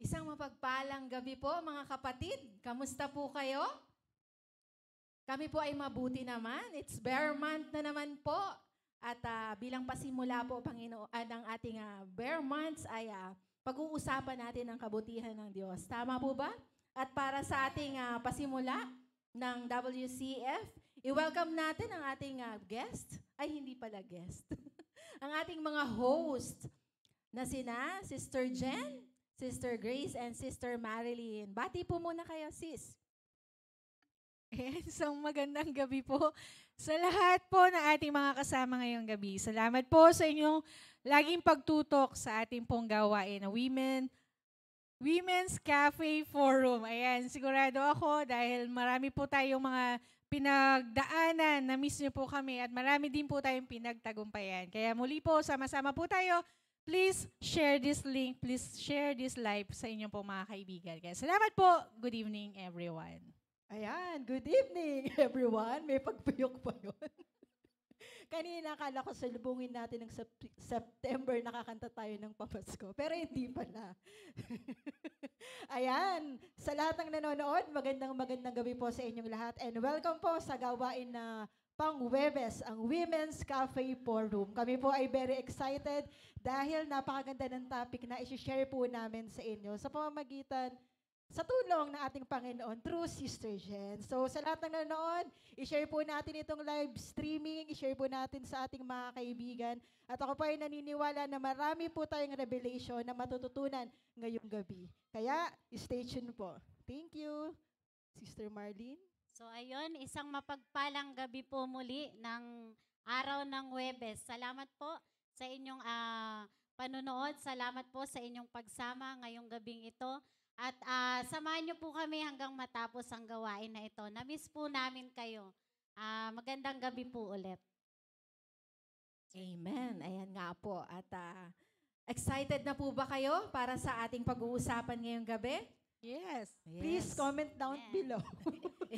Isang mapagpalang gabi po mga kapatid. Kamusta po kayo? Kami po ay mabuti naman. It's Bear Month na naman po. At bilang pasimula po ng ating Bear Months ay pag-uusapan natin ang kabutihan ng Diyos. Tama po ba? At para sa ating pasimula ng WCF, i-welcome natin ang ating guest. Ay, hindi pala guest. Ang ating mga host na sina Sister Jen, Sister Grace, and Sister Marilyn. Bati po muna kayo, sis. Isang magandang gabi po sa lahat po ng ating mga kasama ngayong gabi. Salamat po sa inyong laging pagtutok sa ating pong gawain na Women's Cafe Forum. Ayan, sigurado ako dahil marami po tayong mga pinagdaanan, na-miss niyo po kami at marami din po tayong pinagtagumpayan. Kaya muli po, sama-sama po tayo. Please share this link, please share this live sa inyong po mga kaibigan. Kaya salamat po. Good evening, everyone. Ayan, good evening everyone. May pagpuyok pa yun. Kanina akala ko salubungin natin ng September, nakakanta tayo ng pamasko. Pero hindi pala. Ayan, sa lahat ng nanonood, magandang gabi po sa inyong lahat. And welcome po sa gawain na pang-Webes, ang Women's Cafe Forum. Kami po ay very excited dahil napakaganda ng topic na isi-share po namin sa inyo sa pamamagitan sa tulong ng ating Panginoon through Sister Jen. So sa lahat ng nanonood, i-share po natin itong live streaming, i-share po natin sa ating mga kaibigan. At ako po ay naniniwala na marami po tayong revelation na matututunan ngayong gabi. Kaya, stay tuned po. Thank you, Sister Marlene. So ayun, isang mapagpalang gabi po muli ng araw ng Huwebes. Salamat po sa inyong panonood. Salamat po sa inyong pagsama ngayong gabing ito. At samahan niyo po kami hanggang matapos ang gawain na ito. Na-miss po namin kayo. Magandang gabi po ulit. Amen. Ayan nga po. At excited na po ba kayo para sa ating pag-uusapan ngayong gabi? Yes. Please comment down below.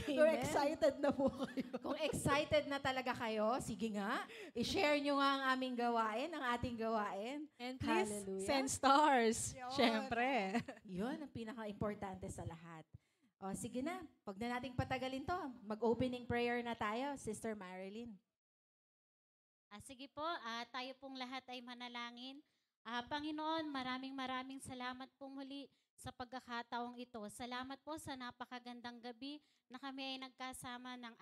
Kung Amen. excited na po kayo. Kung excited na talaga kayo, sige nga, i-share nyo nga ang aming gawain, ang ating gawain. And please Hallelujah. send stars. Yun. Siyempre. Yun ang pinaka-importante sa lahat. O sige na, wag na nating patagalin to. Mag-opening prayer na tayo, Sister Marilyn. Sige po, tayo pong lahat ay manalangin. Panginoon, maraming salamat po muli sa pagkakataong ito. Salamat po sa napakagandang gabi na kami ay nagkasama ng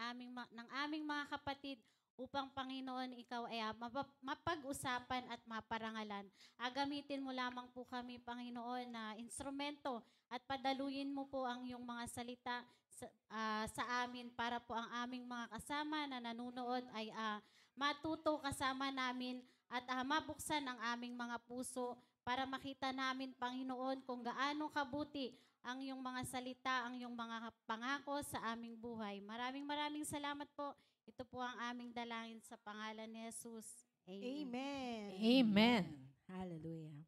aming mga kapatid upang Panginoon, ikaw ay mapag-usapan at maparangalan. Gamitin mo lamang po kami, Panginoon, na instrumento at padaluyin mo po ang iyong mga salita sa amin para po ang aming mga kasama na nanunood ay matuto kasama namin at mabuksan ang aming mga puso para makita namin, Panginoon, kung gaano kabuti ang iyong mga salita, ang iyong mga pangako sa aming buhay. Maraming salamat po. Ito po ang aming dalangin sa pangalan ni Jesus. Amen. Amen. Amen. Hallelujah.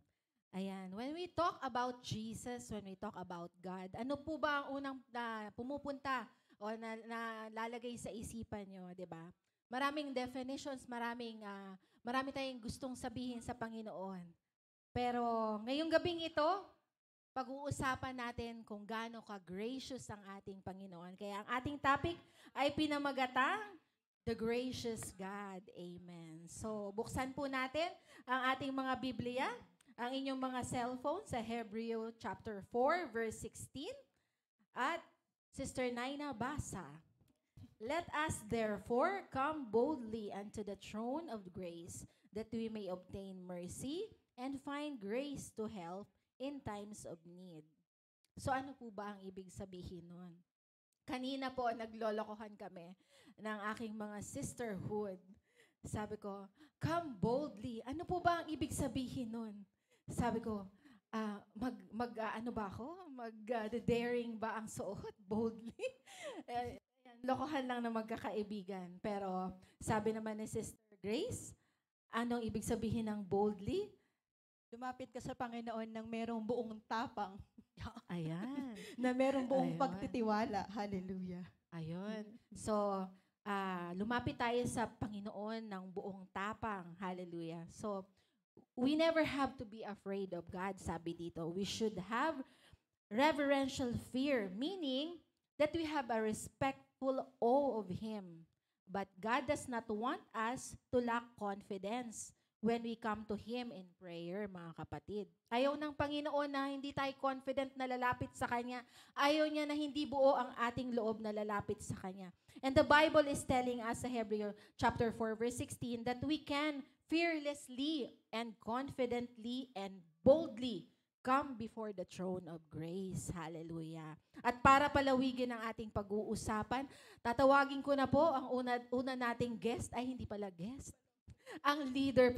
Ayan, when we talk about Jesus, when we talk about God, ano po ba ang unang pumupunta o nalalagay sa isipan nyo, di ba? Maraming definitions, marami tayong gustong sabihin sa Panginoon. Pero ngayong gabing ito, pag-uusapan natin kung gaano ka-gracious ang ating Panginoon. Kaya ang ating topic ay pinamagatang The Gracious God. Amen. So, buksan po natin ang ating mga Biblia, ang inyong mga cellphone sa Hebreo chapter 4, verse 16. At Sister Naina, basa. Let us therefore come boldly unto the throne of grace, that we may obtain mercy and find grace to help in times of need. So ano po ba ang ibig sabihin nun? Kanina po, naglolokohan kami ng aking mga sisterhood. Sabi ko, come boldly. Ano po ba ang ibig sabihin nun? Sabi ko, ano ba ako? Daring ba ang suot? Boldly? Lokohan lang na magkakaibigan. Pero sabi naman ni Sister Grace, anong ibig sabihin ng boldly? Lumapit ka sa Panginoon ng merong buong tapang. Ayan. Na merong buong Ayun. pagtitiwala. Hallelujah. Ayun. So, lumapit tayo sa Panginoon ng buong tapang. Hallelujah. So, we never have to be afraid of God, sabi dito. We should have reverential fear, meaning that we have a respectful awe of Him. But God does not want us to lack confidence when we come to Him in prayer, mga kapatid. Ayaw ng Panginoon na hindi tayo confident na lalapit sa Kanya. Ayaw niya na hindi buo ang ating loob na lalapit sa Kanya. And the Bible is telling us sa Hebrew chapter 4 verse 16 that we can fearlessly and confidently and boldly come before the throne of grace. Hallelujah. At para palawigin ang ating pag-uusapan, tatawagin ko na po ang una nating guest ay hindi pala guest. Ang leader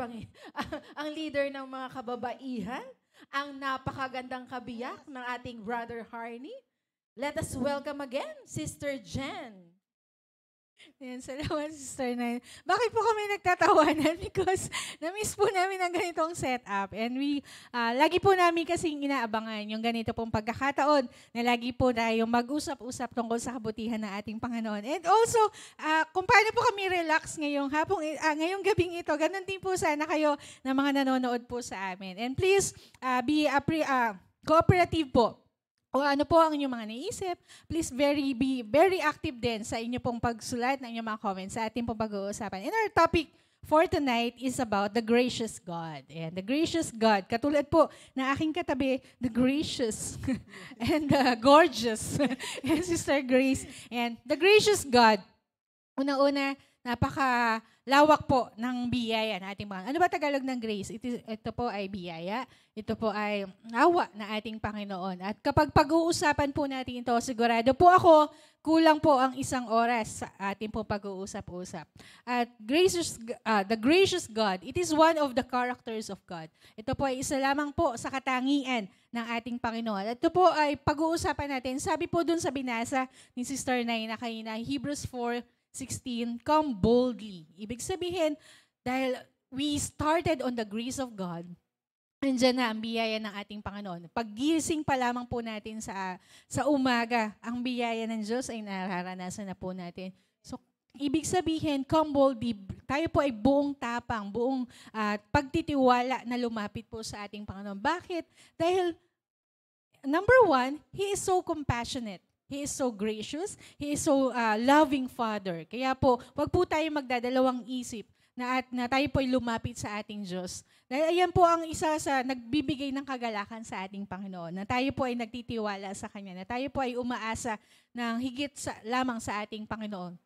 ang leader ng mga kababaihan, ang napakagandang kabiyak ng ating Brother Harney. Let us welcome again Sister Jen. Yan, salamat, Sister Nay. Bakit po kami nagtatawanan? Because na-miss po namin ang ganitong setup. And lagi po namin kasing inaabangan yung ganito pong pagkakataon na lagi po tayong mag-usap-usap tungkol sa kabutihan ng ating Panginoon. And also, kung paano po kami relax ngayong gabing ito, ganun din po sana kayo na mga nanonood po sa amin. And please, be cooperative po. O ano po ang inyong mga naisip, please be very active din sa inyo pong pagsulat ng inyong mga comments sa ating pong pag-uusapan. And our topic for tonight is about the gracious God. And the gracious God, katulad po na aking katabi, the gracious and the gorgeous and Sister Grace. And the gracious God, una-una, napakalawak po ng biyaya na ating mga. Ano ba Tagalog ng grace? Ito po ay biyaya. Ito po ay awa na ating Panginoon. At kapag pag-uusapan po natin ito, sigurado po ako, kulang po ang 1 oras sa ating po pag-uusap-usap. At the gracious God, it is one of the characters of God. Ito po ay isa lamang po sa katangian ng ating Panginoon. At ito po ay pag-uusapan natin. Sabi po dun sa binasa ni Sister Nay na kanina, Hebrews 4:16, come boldly. Ibig sabihin, dahil we started on the grace of God, andyan na ang biyaya ng ating Panginoon. Paggising pa lamang po natin sa umaga, ang biyaya ng Diyos ay nararanasan na po natin. So, ibig sabihin, come boldly, tayo po ay buong tapang, buong pagtitiwala na lumapit po sa ating Panginoon. Bakit? Dahil, number one, He is so compassionate. He is so gracious. He is so loving Father. Kaya po, wag po tayo magdadalawang isip na tayo po ay lumapit sa ating Diyos. Dahil ayan po ang isa sa nagbibigay ng kagalakan sa ating Panginoon, na tayo po ay nagtitiwala sa Kanya, na tayo po ay umaasa ng higit lamang sa ating Panginoon.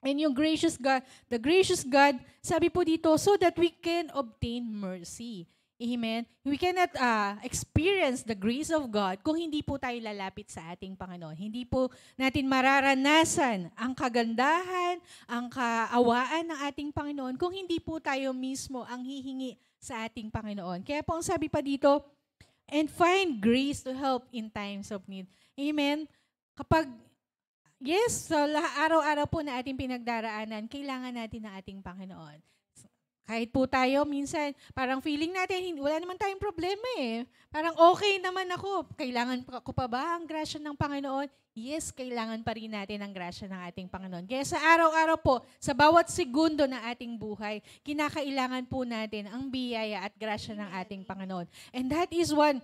And yung gracious God, the gracious God, sabi po dito, so that we can obtain mercy. Amen? We cannot experience the grace of God kung hindi po tayo lalapit sa ating Panginoon. Hindi po natin mararanasan ang kagandahan, ang kaawaan ng ating Panginoon kung hindi po tayo mismo ang hihingi sa ating Panginoon. Kaya po ang sabi pa dito, and find grace to help in times of need. Amen? Yes, so araw-araw po na ating pinagdaraanan, kailangan natin ng ating Panginoon. Kahit po tayo, minsan, parang feeling natin, wala naman tayong problema eh. Parang okay naman ako. Kailangan ko pa ba ang grasya ng Panginoon? Yes, kailangan pa rin natin ang grasya ng ating Panginoon. Kaya sa araw-araw po, sa bawat segundo ng ating buhay, kinakailangan po natin ang biyaya at grasya ng ating Panginoon. And that is one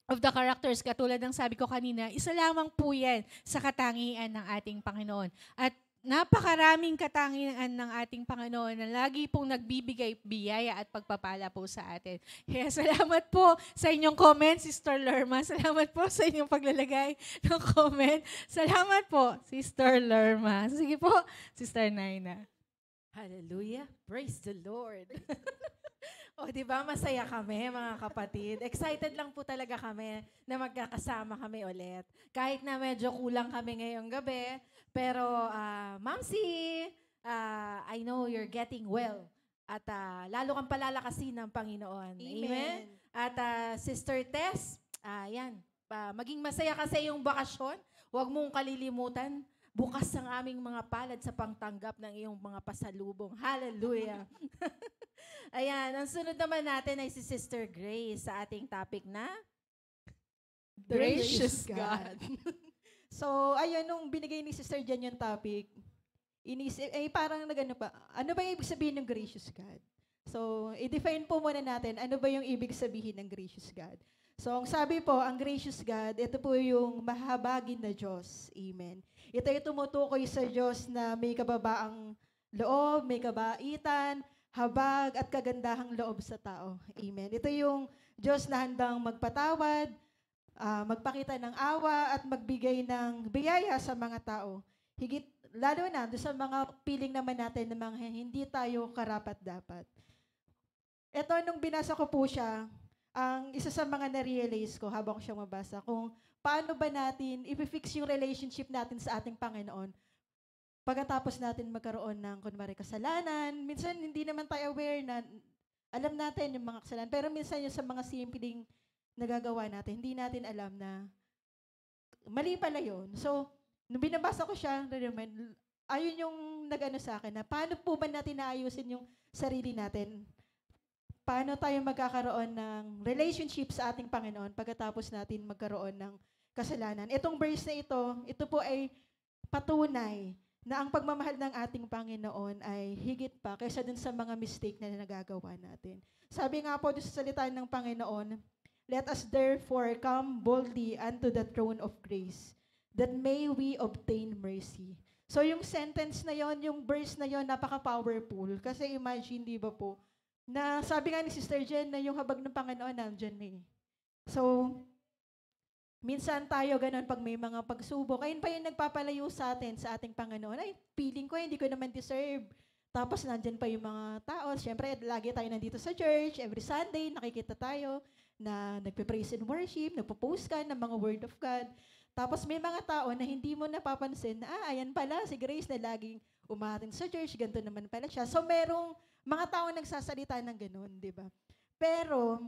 of the characters, katulad ng sabi ko kanina, isa lamang po yan sa katangian ng ating Panginoon. At napakaraming katangian ng ating Panginoon na lagi pong nagbibigay biyaya at pagpapala po sa atin. Kaya salamat po sa inyong comment, Sister Lerma. Salamat po sa inyong paglalagay ng comment. Salamat po, Sister Lerma. Sige po, Sister Naina. Hallelujah. Praise the Lord. O, di ba? Masaya kami, mga kapatid. Excited lang po talaga kami na magkakasama kami ulit. Kahit na medyo kulang kami ngayong gabi, pero, Mamsi, I know you're getting well. At lalo kang palalakasin ng Panginoon. Amen? At Sister Tess, maging masaya kasi yung bakasyon. Huwag mong kalilimutan. Bukas ang aming mga palad sa pangtanggap ng iyong mga pasalubong. Hallelujah. Ayan, ang sunod naman natin ay si Sister Grace sa ating topic na Gracious God. So, ayun, nung binigay ni Sister Jan yung topic, parang ano ba yung ibig sabihin ng gracious God? So, i-define po muna natin, ano ba yung ibig sabihin ng gracious God? So, ang sabi po, ang gracious God, ito po yung mahabagin na Diyos. Amen. Ito yung tumutukoy sa Diyos na may kababaang loob, may kabaitan, habag, at kagandahang loob sa tao. Amen. Ito yung Diyos na handang magpatawad, magpakita ng awa, at magbigay ng biyaya sa mga tao. Higit, lalo na doon sa mga piling naman natin na mga hindi tayo karapat-dapat. Ito, nung binasa ko po siya, ang isa sa mga na-realize ko habang ko siya mabasa, kung paano ba natin i-fix yung relationship natin sa ating Panginoon pagkatapos natin magkaroon ng, kunwari, kasalanan. Minsan, hindi naman tayo aware na alam natin yung mga kasalanan, pero minsan yung sa mga simpleng nagagawa natin, hindi natin alam na mali pala yun. So, nung binabasa ko siya, ayun yung nag-ano sa akin na paano po ba natin naayusin yung sarili natin? Paano tayo magkakaroon ng relationship sa ating Panginoon pagkatapos natin magkaroon ng kasalanan? Itong verse na ito po ay patunay na ang pagmamahal ng ating Panginoon ay higit pa kaysa dun sa mga mistake na nagagawa natin. Sabi nga po sa salita ng Panginoon, let us therefore come boldly unto the throne of grace, that may we obtain mercy. So yung sentence na yon, yung verse na yon, napaka-powerful. Kasi imagine, di ba po, na sabi nga ni Sister Jen na yung habag ng Panginoon nandyan eh. So, minsan tayo ganun pag may mga pagsubok, ayun pa yung nagpapalayo sa atin, sa ating Panginoon. Ay, feeling ko hindi ko naman deserve. Tapos nandyan pa yung mga tao. Siyempre, lagi tayo nandito sa church. Every Sunday, nakikita tayo na nagpe-praise and worship, nagpo-post ka ng mga word of God. Tapos may mga tao na hindi mo napapansin na, ayan pala, si Grace na laging umatin sa church, ganito naman pala siya. So, merong mga tao nagsasalita ng ganun, di ba? Pero,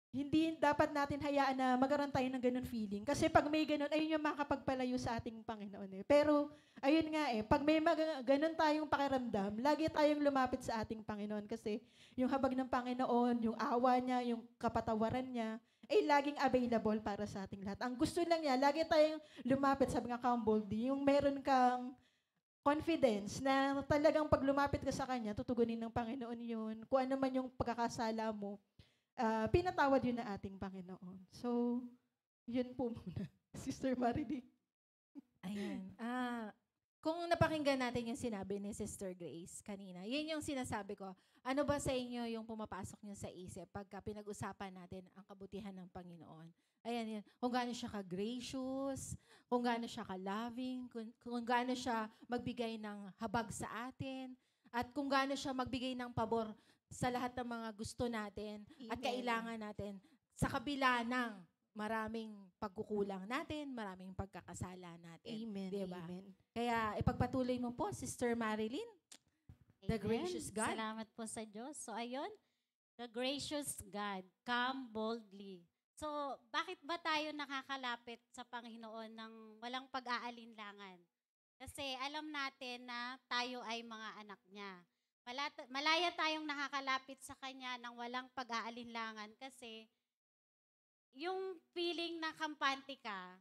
hindi dapat natin hayaan na magkaroon tayo ng ganun feeling. Kasi pag may ganun, ayun yung makakapagpalayo sa ating Panginoon. Eh. Pero, ayun nga pag may ganun tayong pakiramdam, lagi tayong lumapit sa ating Panginoon. Kasi yung habag ng Panginoon, yung awa niya, yung kapatawaran niya, ay laging available para sa ating lahat. Ang gusto lang niya, lagi tayong lumapit, sabi nga come boldly, yung meron kang confidence na talagang pag lumapit ka sa Kanya, tutugunin ng Panginoon yun. Kung ano man yung pagkakasala mo, pinatawad yun na ating Panginoon. So, yun po muna. Sister Maridy. Ayan. Kung napakinggan natin yung sinabi ni Sister Grace kanina, yun yung sinasabi ko. Ano ba sa inyo yung pumapasok nyo sa isip pagka pinag-usapan natin ang kabutihan ng Panginoon? Ayan, yan. Kung gaano siya ka-gracious, kung gaano siya ka-loving, kung gaano siya magbigay ng habag sa atin, at kung gaano siya magbigay ng pabor sa lahat ng mga gusto natin at kailangan natin sa kabila ng maraming pagkukulang natin, maraming pagkakasala natin. Amen. Diba? Amen. Kaya ipagpatuloy mo po, Sister Marilyn, the Amen. gracious God. Salamat po sa Diyos. So, ayun, the gracious God, come boldly. So, bakit ba tayo nakakalapit sa Panginoon ng walang pag-aalinlangan? Kasi alam natin na tayo ay mga anak niya. Malaya tayong nakakalapit sa Kanya ng walang pag-aalinlangan kasi yung feeling na kampante ka,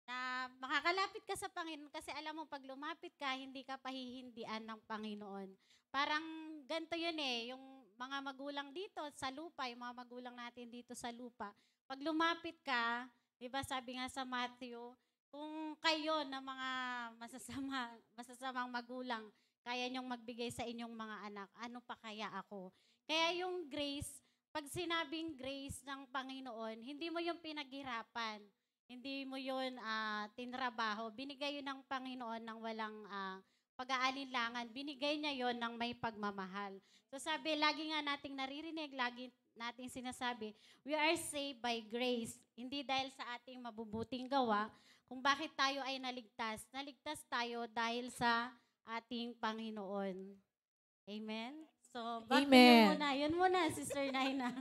na makakalapit ka sa Panginoon kasi alam mo, pag lumapit ka, hindi ka pahihindian ng Panginoon. Parang ganito yun yung mga magulang dito sa lupa, yung mga magulang natin dito sa lupa. Pag lumapit ka, di ba sabi nga sa Matthew, kung kayo na mga masasamang magulang, kaya niyong magbigay sa inyong mga anak, ano pa kaya ako? Kaya yung grace, pag sinabing grace ng Panginoon, hindi mo yung pinaghirapan, hindi mo yun tinrabaho, binigay yun ng Panginoon ng walang pag-aalinlangan, binigay niya yon ng may pagmamahal. So sabi, lagi nga nating naririnig, lagi nating sinasabi, we are saved by grace. Hindi dahil sa ating mabubuting gawa, kung bakit tayo ay naligtas. Naligtas tayo dahil sa ating Panginoon. Amen? So, back Amen. yun muna, Sister Naina.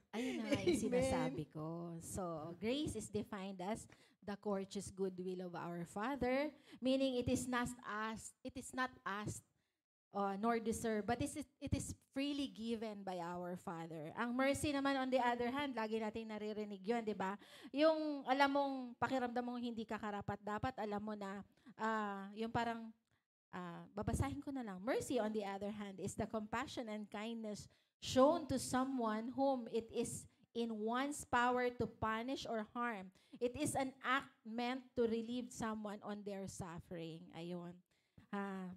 Ayun na nga yung sinasabi ko. So, grace is defined as the courteous goodwill of our Father, meaning it is not asked nor deserved, but it is freely given by our Father. Ang mercy naman, on the other hand, lagi natin naririnig yun, di ba? Yung alam mong, pakiramdam mong hindi ka karapat-dapat, alam mo na, yung parang, babasahin ko na lang. Mercy, on the other hand, is the compassion and kindness shown to someone whom it is in one's power to punish or harm. It is an act meant to relieve someone on their suffering. Ayun.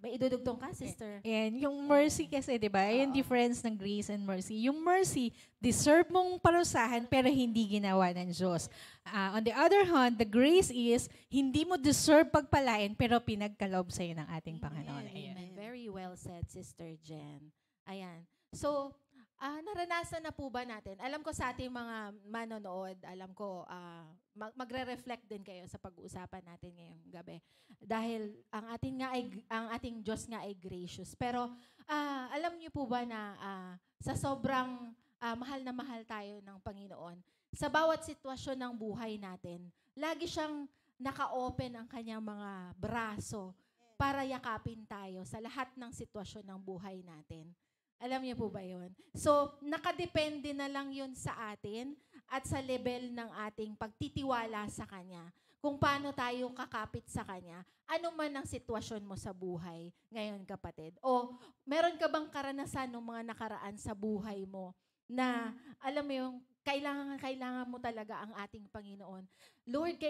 May idudugtong ka, sister? And yung mercy kasi, di ba? Yung Oo. difference ng grace and mercy. Yung mercy, deserve mong parusahan pero hindi ginawa ng Diyos. On the other hand, the grace is, hindi mo deserve pagpalain pero pinagkalob sa'yo ng ating Panginoon. Ayan. Amen. Very well said, Sister Jen. Ayan. So, naranasan na po ba natin? Alam ko sa ating mga manonood, alam ko magre-reflect din kayo sa pag-uusapan natin ngayong gabi. Dahil ang ating Diyos nga ay gracious. Pero alam niyo po ba na sa sobrang mahal na mahal tayo ng Panginoon, sa bawat sitwasyon ng buhay natin, lagi siyang naka-open ang kanyang mga braso para yakapin tayo sa lahat ng sitwasyon ng buhay natin. Alam niyo po ba yun? So, nakadepende na lang yun sa atin at sa level ng ating pagtitiwala sa Kanya. Kung paano tayo kakapit sa Kanya, ano man ang sitwasyon mo sa buhay ngayon, kapatid. O meron ka bang karanasan ng mga nakaraan sa buhay mo na, alam mo yung, kailangan mo talaga ang ating Panginoon. Lord,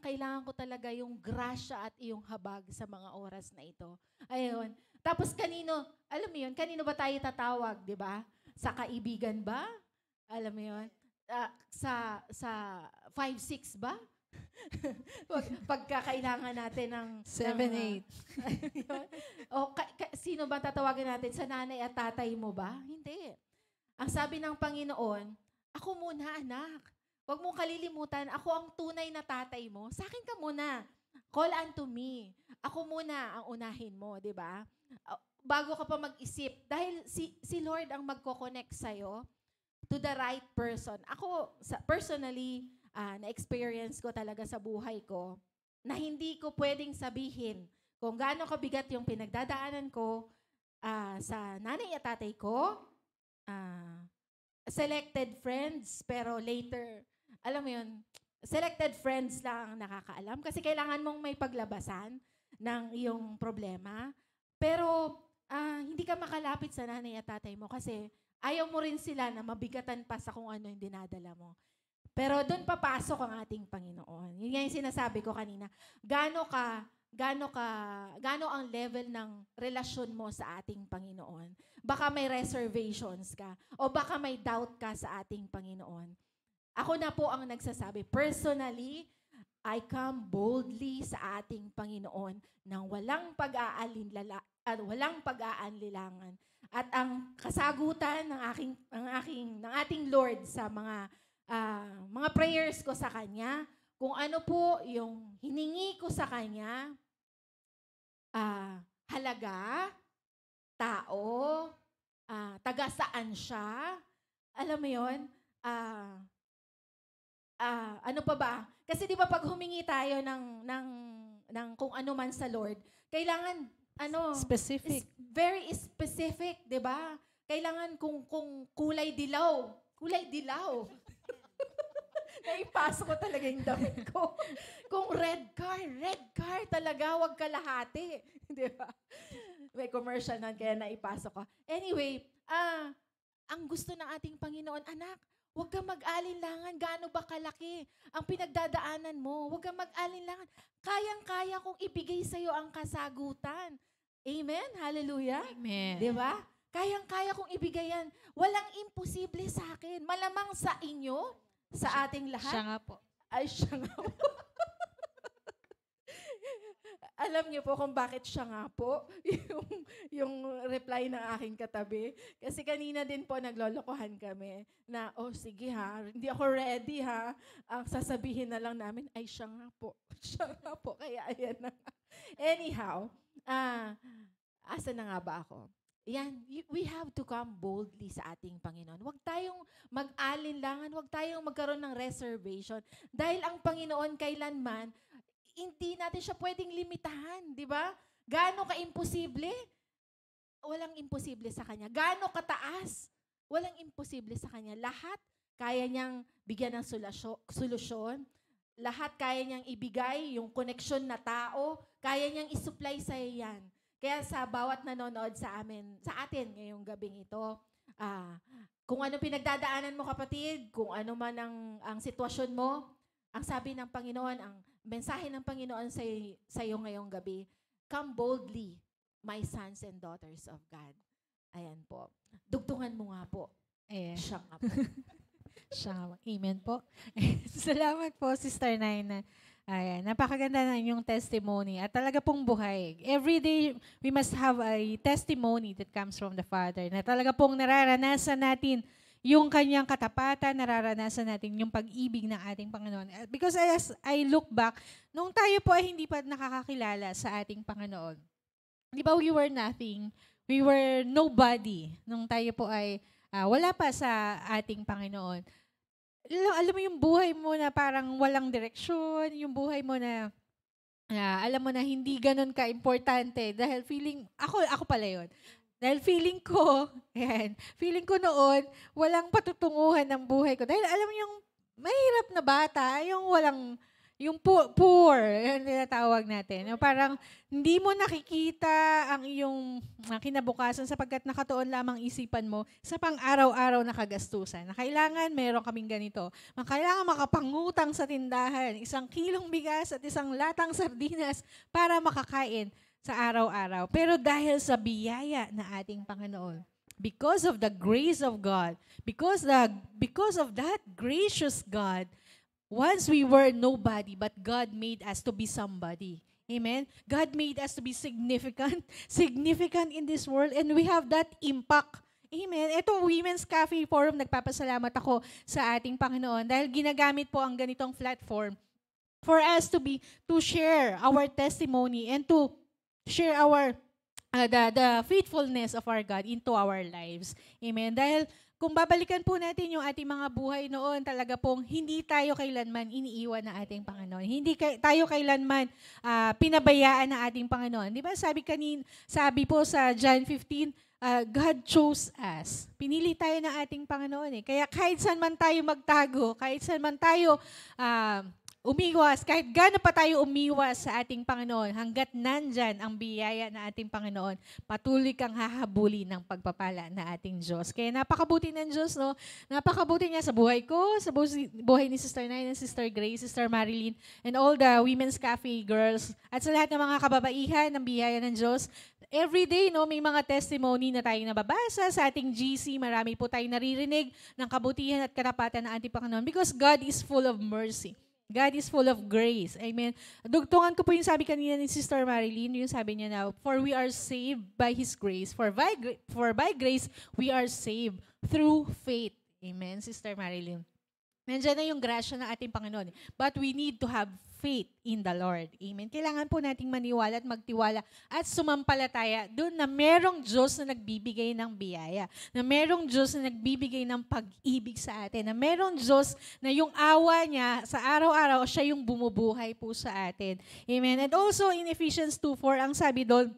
kailangan ko talaga yung grasya at iyong habag sa mga oras na ito. Ayun. Tapos alam mo yun, kanino ba tayo tatawag, di ba? Sa kaibigan ba? Alam mo yun? Sa 5-6 ba? Pagkakailangan natin ng 7-8. O sino ba tatawagan natin? Sa nanay at tatay mo ba? Hindi. Ang sabi ng Panginoon, ako muna, anak. Huwag mong kalilimutan, ako ang tunay na tatay mo. Sa akin ka muna. Call unto me. Ako muna ang unahin mo, di ba? Bago ka pa mag-isip. Dahil si Lord ang magko-connect sa'yo to the right person. Ako, personally, na-experience ko talaga sa buhay ko na hindi ko pwedeng sabihin kung gaano kabigat yung pinagdadaanan ko sa nanay at tatay ko, selected friends, pero later, alam mo yun, selected friends lang ang nakakaalam kasi kailangan mong may paglabasan ng iyong problema. Pero hindi ka makalapit sa nanay at tatay mo kasi ayaw mo rin sila na mabigatan pa sa kung ano yung dinadala mo. Pero doon papasok ang ating Panginoon. Yun nga yung sinasabi ko kanina. Gaano ang level ng relasyon mo sa ating Panginoon? Baka may reservations ka o baka may doubt ka sa ating Panginoon. Ako na po ang nagsasabi, personally, I come boldly sa ating Panginoon nang walang pag-aalinlangan. At ang kasagutan ng ating Lord sa mga prayers ko sa Kanya, kung ano po yung hiningi ko sa Kanya, halaga, tao, taga saan siya, alam mo yun, ano pa ba? Kasi di ba pag humingi tayo ng kung ano man sa Lord, kailangan Specific. very specific, di ba? Kailangan kung kulay dilaw. Naipasok ko talaga yung damit ko. Kung red car talaga, wag kalahati. Di ba? May commercial nun, kaya naipasok ko. Anyway, ang gusto ng ating Panginoon, anak, huwag kang mag-alinlangan. Gaano ba kalaki ang pinagdadaanan mo? Huwag kang mag-alinlangan. Kayang-kaya kong ibigay sa'yo ang kasagutan. Amen? Hallelujah? Amen. Di ba? Kayang-kaya kong ibigay yan. Walang imposible sa akin. Malamang sa inyo, sa ating lahat. Siya nga po. Ay, siya nga po. Alam niyo po kung bakit siya nga po, yung reply ng aking katabi. Kasi kanina din po naglolokohan kami na, sige ha, hindi ako ready ha. Ang sasabihin na lang namin, ay siya nga po. Siya nga po, kaya ayan na. Anyhow, asa na nga ba ako? Yan, we have to come boldly sa ating Panginoon. Huwag tayong mag-alinlangan, huwag tayong magkaroon ng reservation. Dahil ang Panginoon kailanman, hindi natin siya pwedeng limitahan, di ba? Gaano ka-imposible? Walang imposible sa Kanya. Gaano kataas? Walang imposible sa Kanya. Lahat kaya niyang bigyan ng solusyon. Lahat kaya niyang ibigay, yung connection na tao, kaya niyang isupply sa yan. Kaya sa bawat nanonood sa atin ngayong gabing ito, Ah, kung ano pinagdadaanan mo, kapatid, kung ano man ang sitwasyon mo, ang sabi ng Panginoon, ang mensahe ng Panginoon sa iyo ngayong gabi, come boldly, my sons and daughters of God. Ayan po. Dugtungan mo nga po. Ayan. Siya nga po. Amen po. Salamat po, Sister Naina. Ayan, napakaganda na inyong testimony at talaga pong buhay. Every day, we must have a testimony that comes from the Father na talaga pong nararanasan natin yung kanyang katapatan, nararanasan natin yung pag-ibig ng ating Panginoon. Because as I look back, nung tayo po ay hindi pa nakakakilala sa ating Panginoon, di ba we were nothing, we were nobody nung tayo po ay wala pa sa ating Panginoon. Alam mo yung buhay mo na parang walang direksyon, yung buhay mo na alam mo na hindi ganun ka-importante dahil ako pala yun. Dahil feeling ko noon, walang patutunguhan ng buhay ko. Dahil alam mo yung mahirap na bata, yung poor, yung tinatawag natin. Yung parang hindi mo nakikita ang iyong kinabukasan sapagkat nakatuon lamang isipan mo sa pang-araw-araw na kagastusan. Na kailangan meron kaming ganito. Kailangan makapangutang sa tindahan, 1 kilong bigas at 1 latang sardinas para makakain sa araw-araw. Pero dahil sa biyaya na ating Panginoon, because of the grace of God, because of that gracious God, once we were nobody, but God made us to be somebody. Amen? God made us to be significant in this world, and we have that impact. Amen? Itong Women's Cafe Forum, nagpapasalamat ako sa ating Panginoon dahil ginagamit po ang ganitong platform for us to share our testimony and to share our the faithfulness of our God into our lives. Amen? Dahil kung babalikan po natin yung ating mga buhay noon, talaga pong hindi tayo kailanman iniiwan ng ating Panginoon. Hindi tayo kailanman pinabayaan ng ating Panginoon. Di ba sabi po sa John 15, God chose us. Pinili tayo ng ating Panginoon. Kaya kahit saan man tayo magtago, kahit saan man tayo umiwas, kahit gaano pa tayo umiwas sa ating Panginoon, hanggat nandyan ang biyaya na ating Panginoon, patuloy kang hahabuli ng pagpapala na ating Diyos. Kaya napakabuti ng Diyos, no? Napakabuti niya sa buhay ko, sa buhay ni Sister Naina, Sister Grace, Sister Marilyn, and all the Women's Cafe girls, at sa lahat ng mga kababaihan ng biyaya ng Diyos. Every day, no, may mga testimony na tayong nababasa sa ating GC. Marami po tayong naririnig ng kabutihan at karapatan ng ating Panginoon because God is full of mercy. God is full of grace. Amen. Dugtungan ko po yung sabi kanina ni Sister Marilyn, yung sabi niya na, for we are saved by His grace. For by grace, we are saved through faith. Amen, Sister Marilyn. Nandiyan na yung grasya ng ating Panginoon. But we need to have faith in the Lord. Amen. Kailangan po nating maniwala at magtiwala at sumampalataya doon na merong Diyos na nagbibigay ng biyaya, na merong Diyos na nagbibigay ng pag-ibig sa atin, na merong Diyos na yung awa niya sa araw-araw, siya yung bumubuhay po sa atin. Amen. And also in Ephesians 2:4, ang sabi doon,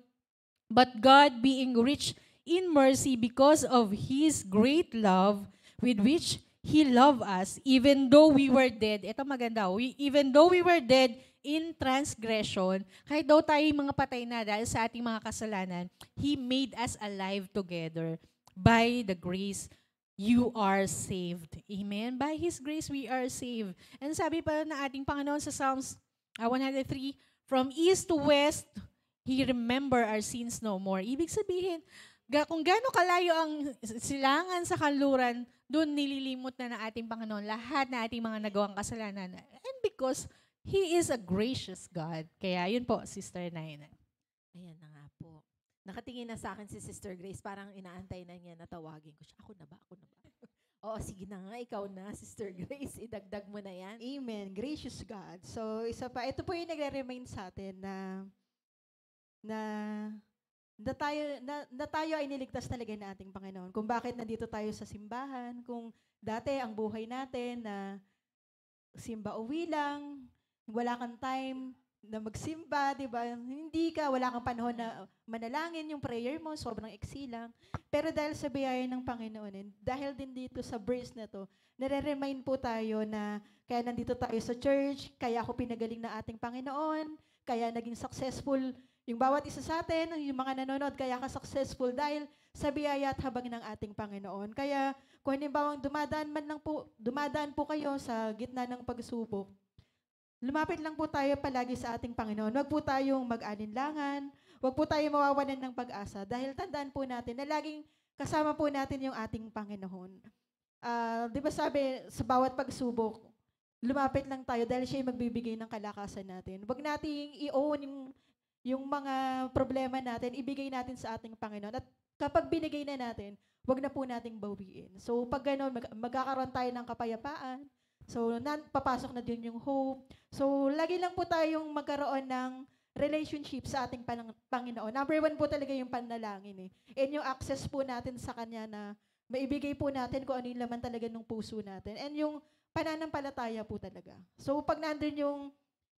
but God being rich in mercy because of His great love with which He loved us even though we were dead. Ito maganda. Even though we were dead in transgression, kahit daw tayo mga patay na dahil sa ating mga kasalanan, He made us alive together. By the grace, you are saved. Amen? By His grace, we are saved. And sabi pa na ating Panginoon sa Psalms 103, from east to west, He remember our sins no more. Ibig sabihin, kung gaano kalayo ang silangan sa kanluran, doon nililimot na ng ating Panginoon lahat na ating mga nagawang kasalanan. And because He is a gracious God. Kaya yun po, Sister Naina. Ayan na nga po. Nakatingin na sa akin si Sister Grace, parang inaantay na niya na tawagin ko siya. Ako na ba? Oo, sige na nga, ikaw na, Sister Grace. Idagdag mo na yan. Amen. Gracious God. So, ito po yung nagre-remind sa atin na tayo ay niligtas talaga ng ating Panginoon. Kung bakit nandito tayo sa simbahan, kung dati ang buhay natin na simba-uwi lang, wala kang time na magsimba, di ba? Wala kang panahon na manalangin, yung prayer mo, sobrang iksi lang. Pero dahil sa biyaya ng Panginoon, dahil din dito sa verse na to, nare-remind po tayo na kaya nandito tayo sa church, kaya ako pinagaling na ating Panginoon, kaya naging successful Yung bawat isa sa atin, yung mga nanonood, kaya ka successful dahil sa biyaya at habag ng ating Panginoon. Kaya kung halimbawang dumadaan po kayo sa gitna ng pagsubok, lumapit lang po tayo palagi sa ating Panginoon. Huwag po tayong mag-alinlangan, huwag po tayong mawawalan ng pag-asa dahil tandaan po natin na laging kasama po natin yung ating Panginoon. Di ba sabi, sa bawat pagsubok, lumapit lang tayo dahil siya yung magbibigay ng kalakasan natin. Huwag nating i-own yung mga problema natin, ibigay natin sa ating Panginoon. At kapag binigay na natin, huwag na po nating bawiin. So pag gano'n, magkakaroon tayo ng kapayapaan. So papasok na din yung hope. So lagi lang po tayong magkaroon ng relationship sa ating Panginoon. Number 1 po talaga yung panalangin. And yung access po natin sa Kanya na maibigay po natin kung ano yung laman talaga ng puso natin. And yung pananampalataya po talaga. So pag nandun yung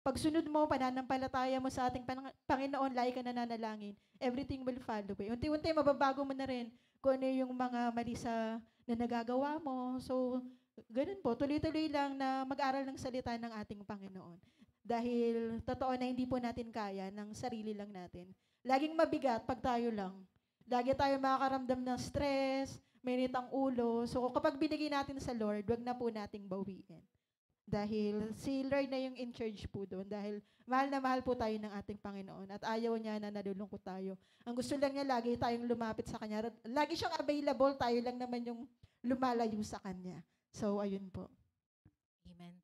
pagsunod mo, pananampalataya mo sa ating Panginoon, lagi ka nananalangin, everything will follow. Unti-unti, mababago mo na rin kung ano yung mga mali na nagagawa mo. So, ganun po, tuloy-tuloy lang na mag-aral ng salita ng ating Panginoon. Dahil, totoo na hindi po natin kaya ng sarili lang natin. Laging mabigat pag tayo lang. Lagi tayo makakaramdam ng stress, mainit ang ulo. So, kapag binigay natin sa Lord, wag na po nating bawiin. Dahil si Lord na yung in charge po doon. Dahil mahal na mahal po tayo ng ating Panginoon. At ayaw niya na nalulungkot tayo. Ang gusto lang niya, lagi tayong lumapit sa Kanya. Lagi siyang available, tayo lang naman yung lumalayo sa Kanya. So, ayun po. Amen.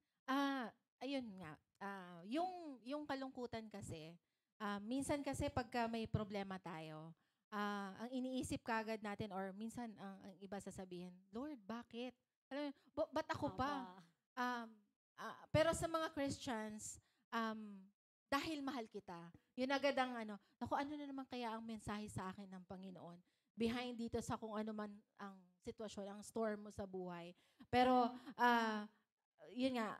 Ayun nga. Yung kalungkutan kasi, minsan kasi pagka may problema tayo, ang iniisip kagad natin or minsan ang iba sasabihin, Lord, bakit? Alam mo, ba't ako pa? Pero sa mga Christians, dahil mahal kita, yun agad ang naku, ano na naman kaya ang mensahe sa akin ng Panginoon behind dito sa kung ano man ang sitwasyon, ang storm mo sa buhay. Pero, yun nga,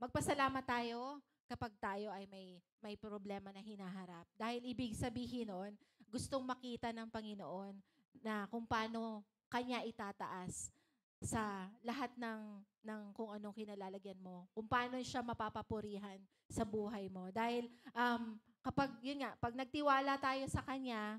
magpasalamat tayo kapag tayo ay may problema na hinaharap. Dahil ibig sabihin nun, gustong makita ng Panginoon na kung paano Kanya itataas sa lahat ng kung anong kinalalagyan mo, kung paano siya mapapapurihan sa buhay mo. Dahil kapag, yun nga, pag nagtiwala tayo sa Kanya,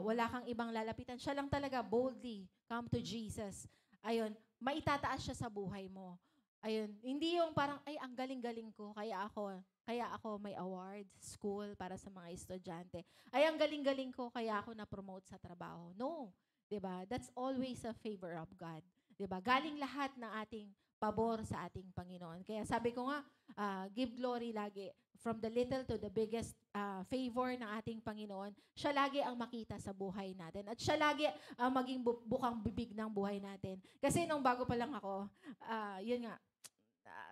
wala kang ibang lalapitan. Siya lang talaga, boldly, come to Jesus. Ayun, maitataas siya sa buhay mo. Ayun, hindi yung parang, ay, ang galing-galing ko, kaya ako may award, school, para sa mga estudyante. Ay, ang galing-galing ko, kaya ako na-promote sa trabaho. No, 'di ba? That's always a favor of God. 'Di ba? Galing lahat ng ating pabor sa ating Panginoon. Kaya sabi ko nga, give glory lagi from the little to the biggest favor ng ating Panginoon. Siya lagi ang makita sa buhay natin. At siya lagi ang maging bukang bibig ng buhay natin. Kasi nung bago pa lang ako, yun nga,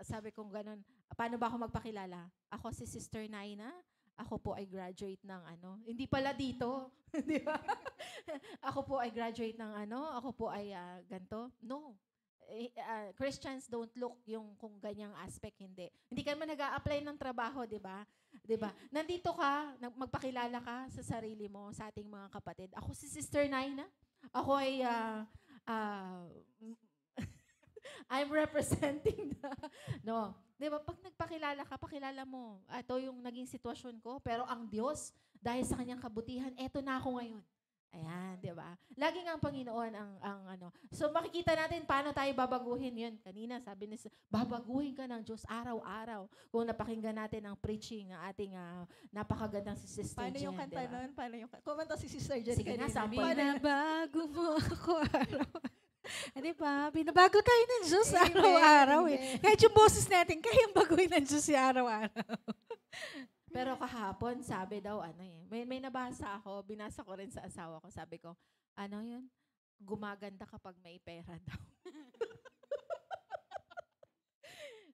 sabi kong ganun, paano ba ako magpakilala? Ako si Sister Naina. Ako po ay graduate ng hindi pala dito. Di ba? Ako po ay graduate ng ako po ay ganto. No. Christians don't look yung kung ganyang aspect, hindi. Hindi ka naman nag-a-apply ng trabaho, di ba? Di ba? Nandito ka, magpakilala ka sa sarili mo, sa ating mga kapatid. Ako si Sister Naina. Ako ay I'm representing no. Di ba? Pag nagpakilala ka, pakilala mo. Ito yung naging sitwasyon ko. Pero ang Diyos, dahil sa kanyang kabutihan, eto na ako ngayon. Ayan, di ba? Laging ang Panginoon ang. So makikita natin paano tayo babaguhin yun. Kanina sabi niya, babaguhin ka ng Diyos araw-araw. Kung napakinggan natin ang preaching ng ating napakagandang si Sister Paano Jen, yung kanta diba? nun? Paano yung kanta? Kumanta si Sister Jen. Sige nga, sample na. Panabago mo ako araw. Di ba? Binabago tayo ng Diyos Amen, araw-araw eh. amen. Kahit yung boses natin, kayang baguhin ng Diyos yung araw-araw. Pero kahapon, sabi daw, may nabasa ako, binasa ko rin sa asawa ko, sabi ko, yun? Gumaganda kapag may pera daw.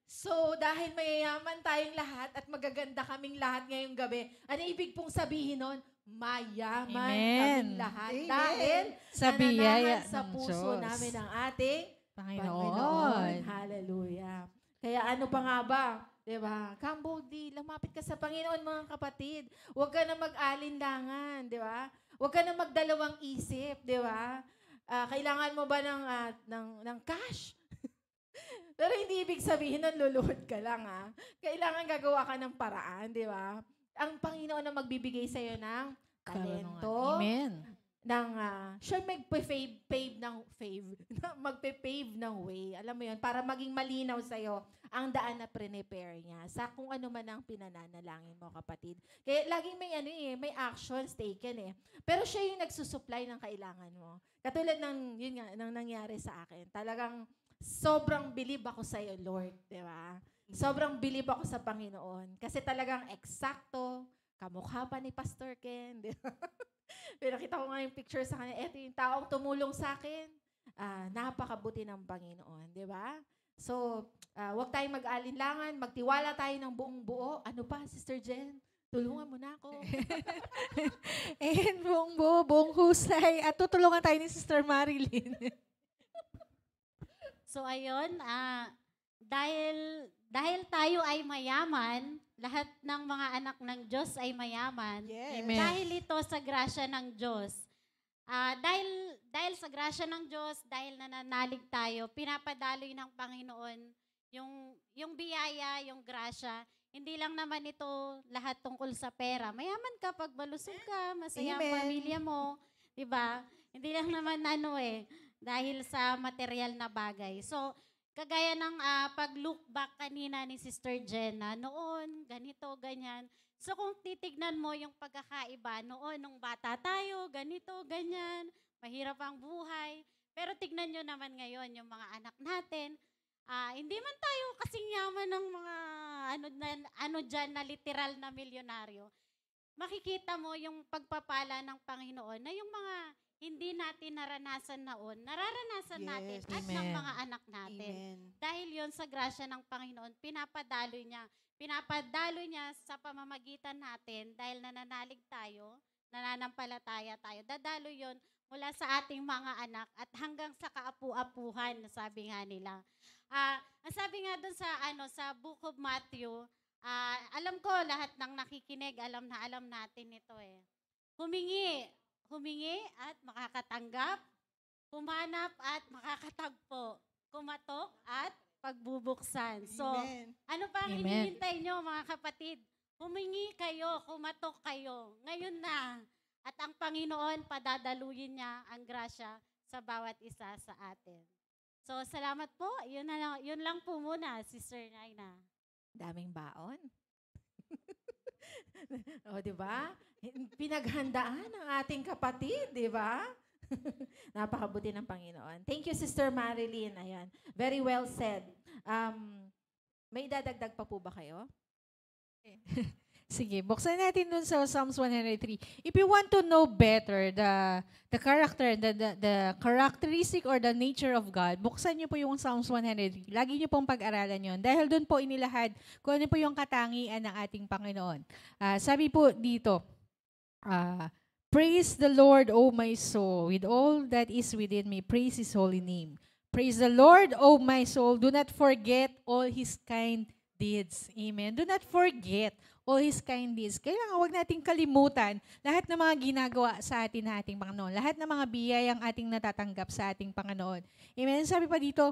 So, dahil mayayaman tayong lahat at magaganda kaming lahat ngayong gabi, ano ibig pong sabihin nun? Mayaman Amen. kaming lahat. Amen. Dahil Sa biyaya nananahan sa ng puso Diyos. namin ang ating Panginoon. Panginoon. Hallelujah. Kaya ano pa nga ba? Diba? Come boldly, lumapit ka sa Panginoon, mga kapatid. Huwag ka na mag-alinlangan, di ba? Huwag ka na magdalawang isip, di ba? Kailangan mo ba ng cash? Pero hindi ibig sabihin na luluhod ka lang, ha? Kailangan gagawa ka ng paraan, di ba? ang Panginoon ang magbibigay sa'yo ng talento, Amen. ng siya magpe-pave magpe-pave ng way. Alam mo 'yun, para maging malinaw sa iyo ang daan na prepare niya sa kung ano man ang pinananalangin mo, kapatid. Kaya laging may actions taken eh. Pero siya yung nagsusupply ng kailangan mo. Katulad ng yun nga nang nangyari sa akin. Talagang sobrang believe ako sa iyo, Lord, 'di ba? Sobrang believe ako sa Panginoon kasi talagang eksakto kamukha pa ni Pastor Ken. Di ba? Pero nakita ko nga yung picture sa kanya, eto yung taong tumulong sa akin. Napakabuti ng Panginoon, di ba? So, huwag tayong mag-alinlangan, magtiwala tayo ng buong buo. Ano pa, Sister Jen? Tulungan mo na ako. And buong buo, buong husay. At tutulungan tayo ni Sister Marilyn. So ayun, dahil tayo ay mayaman, lahat ng mga anak ng Diyos ay mayaman. Yes. Amen. Dahil ito sa grasya ng Diyos. Dahil sa grasya ng Diyos, dahil nananalig tayo, pinapadaloy ng Panginoon yung biyaya, yung grasya. Hindi lang naman ito lahat tungkol sa pera. Mayaman ka pag malusog ka, masaya ang Amen. pamilya mo, 'di ba? Hindi lang naman dahil sa material na bagay. So, kagaya ng pag-look back kanina ni Sister Jenna, noon, ganito, ganyan. So kung titignan mo yung pagkakaiba, noon, nung bata tayo, ganito, ganyan, mahirap ang buhay. Pero tignan nyo naman ngayon yung mga anak natin, hindi man tayo kasing yaman ng mga dyan na literal na milyonaryo. Makikita mo yung pagpapala ng Panginoon na yung mga hindi natin naranasan noon, nararanasan Yes. natin at Amen. ng mga anak natin. Amen. Dahil yon sa grasya ng Panginoon, pinapadaloy niya sa pamamagitan natin dahil nananalig tayo, nananampalataya tayo. Dadaloy yon mula sa ating mga anak at hanggang sa kaapu-apuhan, sabi nga nila. Ang sabi nga doon sa Book of Matthew, alam ko lahat ng nakikinig, alam natin ito eh. Humingi at makakatanggap, humanap at makakatagpo, kumatok at pagbubuksan. So, Amen. ano pa ang Amen. hinihintay nyo mga kapatid? Humingi kayo, kumatok kayo. Ngayon na. At ang Panginoon, padadaluyin niya ang grasya sa bawat isa sa atin. So, salamat po. Yun lang po muna, Sister Naina. Daming baon. O, di ba? Pinaghandaan ng ating kapatid, di ba? Napakabuti ng Panginoon. Thank you, Sister Marilyn. Ayan. Very well said. May dadagdag pa po ba kayo? Sige, buksan natin dun sa Psalms 103. If you want to know better the character, the characteristic or the nature of God, buksan niyo po yung Psalms 103. Lagi niyo pong pag-aralan yun. Dahil dun po inilahad kung ano po yung katangian ng ating Panginoon. Sabi po dito, praise the Lord, O my soul, with all that is within me. Praise His holy name. Praise the Lord, O my soul. Do not forget all His kind deeds. Amen. Do not forget all His kind deeds. Kailangan huwag nating kalimutan lahat ng mga ginagawa sa atin na ating Panginoon. Lahat ng mga biyayang ating natatanggap sa ating Panginoon. Amen. Sabi pa dito,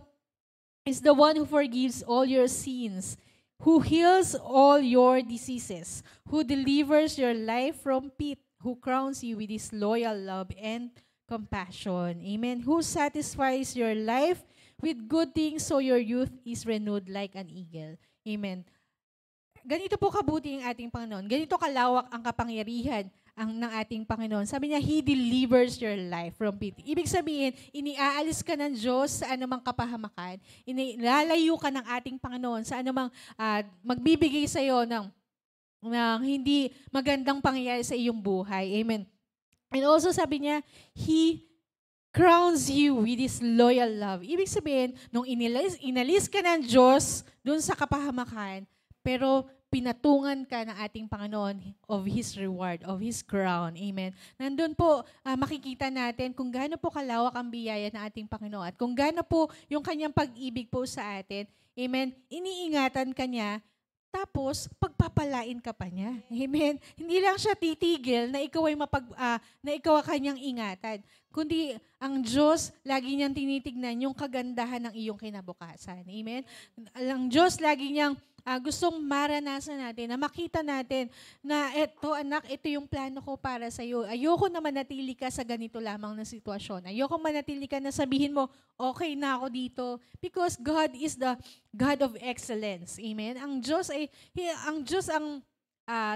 is the one who forgives all your sins, who heals all your diseases, who delivers your life from pit, who crowns you with His loyal love and compassion. Amen. Who satisfies your life with good things so your youth is renewed like an eagle. Amen. Ganito po kabuti ang ating Panginoon. Ganito kalawak ang kapangyarihan ng ating Panginoon. Sabi niya, He delivers your life from pit. Ibig sabihin, iniaalis ka ng Diyos sa anumang kapahamakan. Inilalayo ka ng ating Panginoon sa anumang magbibigay sa iyo ng hindi magandang pangyayari sa iyong buhay. Amen. And also sabi niya, He crowns you with His loyal love. Ibig sabihin, nung inalis ka ng Diyos dun sa kapahamakan, pero pinatungan ka ng ating Panginoon of His reward, of His crown. Amen. Nandun po, makikita natin kung gaano po kalawak ang biyaya ng ating Panginoon at kung gaano po yung kanyang pag-ibig po sa atin. Amen. Iniingatan ka niya, tapos pagpapalain ka pa niya. Amen. Hindi lang siya titigil na ikaw ay na ikaw ang kanyang ingatan, kundi ang Diyos, lagi niyang tinitignan yung kagandahan ng iyong kinabukasan. Amen? Ang Diyos, lagi niyang gustong maranasan natin, na makita natin na eto anak, ito yung plano ko para sa iyo. Ayoko na manatili ka sa ganito lamang na sitwasyon. Ayoko manatili ka na sabihin mo, okay na ako dito. Because God is the God of excellence. Amen? Ang Diyos ang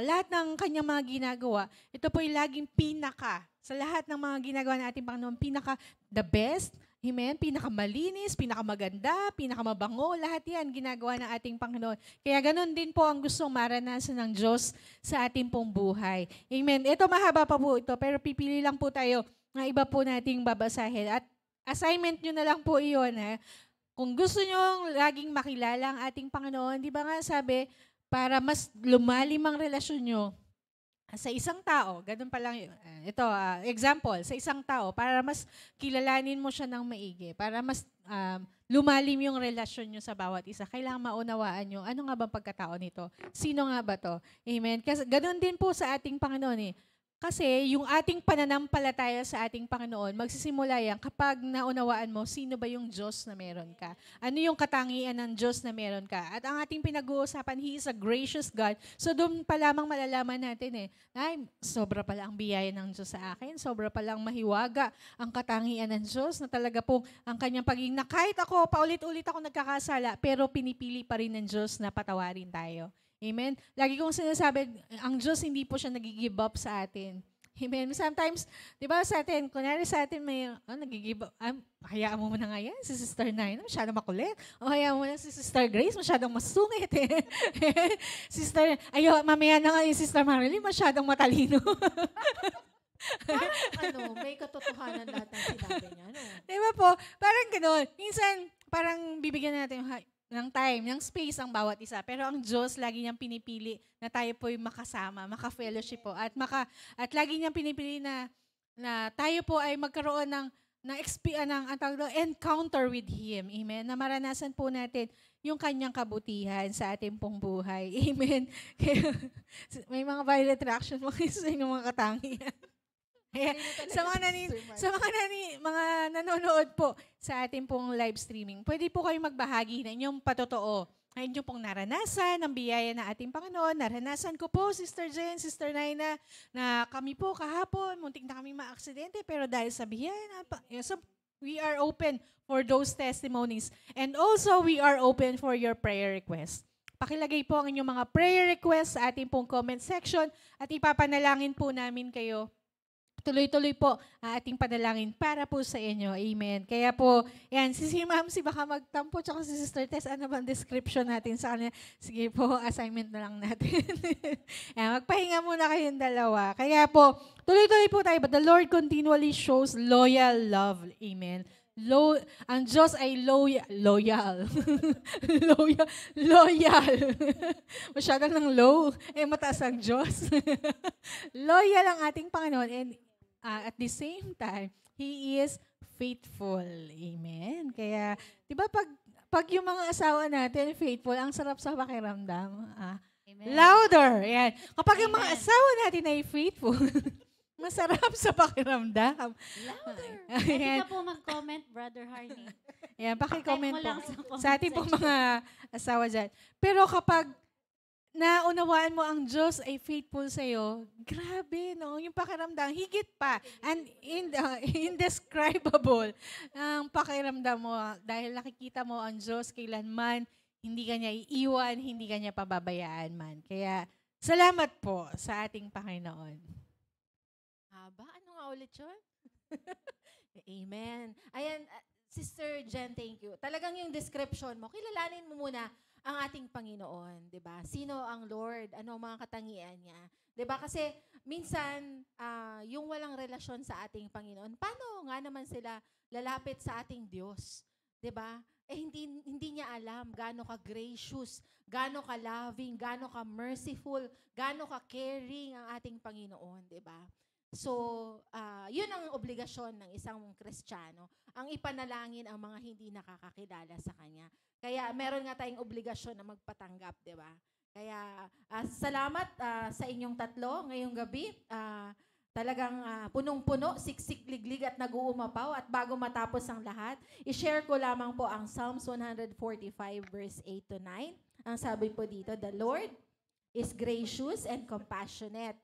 lahat ng kanyang mga ginagawa, ito po ay laging pinaka, sa lahat ng mga ginagawa ng ating Panginoon, pinaka the best. Amen? Pinakamalinis, pinakamaganda, pinakamabango, lahat yan ginagawa ng ating Panginoon. Kaya ganun din po ang gustong maranasan ng Diyos sa ating pong buhay. Amen? Ito mahaba pa po ito, pero pipili lang po tayo ng iba po nating babasahin. At assignment nyo na lang po iyon. Kung gusto nyo laging makilala ang ating Panginoon, di ba nga sabi, para mas lumalim ang relasyon nyo, sa isang tao, ganun pa lang yun. Ito, example, sa isang tao, para mas kilalanin mo siya ng maigi, para mas lumalim yung relasyon nyo sa bawat isa, kailangan maunawaan nyo, ano nga ba pagkatao nito? Sino nga ba to? Amen? Kasi ganun din po sa ating Panginoon . Kasi yung ating pananampalataya sa ating Panginoon, magsisimula yan kapag naunawaan mo sino ba yung Diyos na meron ka. Ano yung katangian ng Diyos na meron ka. At ang ating pinag-uusapan, He is a gracious God. So doon pa lamang malalaman natin ay, sobra pala ang biyaya ng Diyos sa akin, sobra palang mahiwaga ang katangian ng Diyos na talaga po ang kanyang pagiging na kahit ako, paulit-ulit ako nagkakasala, pero pinipili pa rin ng Diyos na patawarin tayo. Amen? Lagi kong sinasabi, ang Diyos hindi po siya nag-give up sa atin. Amen? Sometimes, di ba sa atin, kunyari sa atin may nag-give up, hayaan mo muna nga yan, si Sister Naina, masyadong makulit. O hayaan mo na si Sister Grace, masyadong masungit. Sister, mamaya na nga yung Sister Marilyn, masyadong matalino. Parang may katotohanan lahat ng sinabi niya. Di ba po? Parang gano'n. Minsan, parang bibigyan natin ng time, ng space ang bawat isa. Pero ang Diyos, lagi niyang pinipili na tayo po'y makasama, maka-fellowship po. At lagi niyang pinipili na tayo po ay magkaroon ng encounter with Him. Amen? Na maranasan po natin yung kanyang kabutihan sa ating pong buhay. Amen? Kaya, may mga violet reaction mo sa inyong mga katangian. Kaya, sa mga nanonood po sa ating pong live streaming, pwede po kayo magbahagi ng inyong patotoo. Ay inyong pong naranasan ang biyaya ng ating Panginoon. Naranasan ko po, Sister Jen, Sister Naina, na kami po kahapon, muntik na kami maaksidente, pero dahil sa biyaya, we are open for those testimonies. And also, we are open for your prayer requests. Pakilagay po ang inyong mga prayer requests sa ating pong comment section at ipapanalangin po namin kayo. Tuloy-tuloy po ating panalangin para po sa inyo. Amen. Kaya po, yan, si Ma'am, baka magtampo, tsaka si Sister Tess, ano bang description natin sa kanya? Sige po, assignment na lang natin. Yan, magpahinga muna kayong dalawa. Kaya po, tuloy-tuloy po tayo, but the Lord continually shows loyal love. Amen. Ang Diyos ay loyal. Loyal. Masyadong ng low. Mataas ang Diyos. Loyal ang ating Panginoon. And at the same time, He is faithful. Amen. Kaya, di ba pag yung mga asawa natin faithful, ang sarap sa pakiramdam. Amen. Louder. Yan. Kapag yung mga Amen. asawa natin ay faithful, masarap sa pakiramdam. Louder. Ayan. Pwede ka po mag-comment, Brother Harney. Ayan, paki-comment Type mo po. lang sa comment Sa ating pong section. mga asawa dyan. Pero kapag naunawaan mo ang Diyos ay faithful sa'yo, grabe, no? Yung pakiramdam, higit pa. And indescribable ang pakiramdam mo dahil nakikita mo ang Diyos kailanman, hindi ka niya iiwan, hindi ka niya pababayaan man. Kaya, salamat po sa ating Panginoon. Ano nga ulit yun? Amen. Ayan, Sister Jen, thank you. Talagang yung description mo, kilalanin mo muna ang ating Panginoon, 'di ba? Sino ang Lord? Ano ang mga katangian niya? 'Di ba? Kasi minsan yung walang relasyon sa ating Panginoon, paano nga naman sila lalapit sa ating Diyos? 'Di ba? Hindi niya alam gaano ka gracious, gaano ka loving, gaano ka merciful, gaano ka caring ang ating Panginoon, 'di ba? So, yun ang obligasyon ng isang Kristiyano, ang ipanalangin ang mga hindi nakakakilala sa Kanya. Kaya meron nga tayong obligasyon na magpatanggap, di ba? Kaya salamat sa inyong tatlo ngayong gabi. talagang punong-puno, siksik, liglig at nag-uumapaw. At bago matapos ang lahat, i-share ko lamang po ang Psalms 145 verse 8 to 9. Ang sabi po dito, the Lord is gracious and compassionate,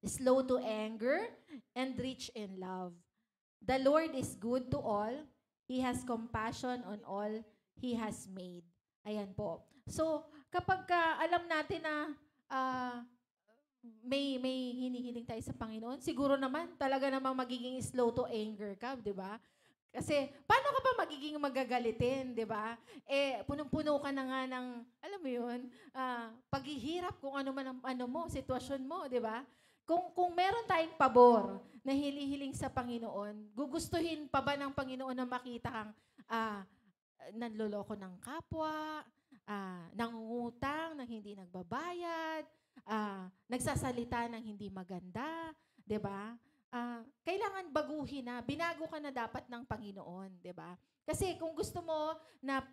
slow to anger, and rich in love. The Lord is good to all. He has compassion on all He has made. Ayan po. So, kapag alam natin na may hinihiling tayo sa Panginoon, siguro naman, talaga namang magiging slow to anger ka, di ba? Kasi, paano ka pa magiging magagalitin, di ba? Punong-puno ka na nga ng, alam mo yun, paghihirap kung ano man ang sitwasyon mo, di ba? Kung meron tayong pabor na hilihiling sa Panginoon, gugustuhin pa ba ng Panginoon na makita kang nanloloko ng kapwa, nangungutang, nang hindi nagbabayad, nagsasalita ng hindi maganda, 'di ba? Kailangan baguhin na, binago ka na dapat ng Panginoon, 'di ba? Kasi kung gusto mo na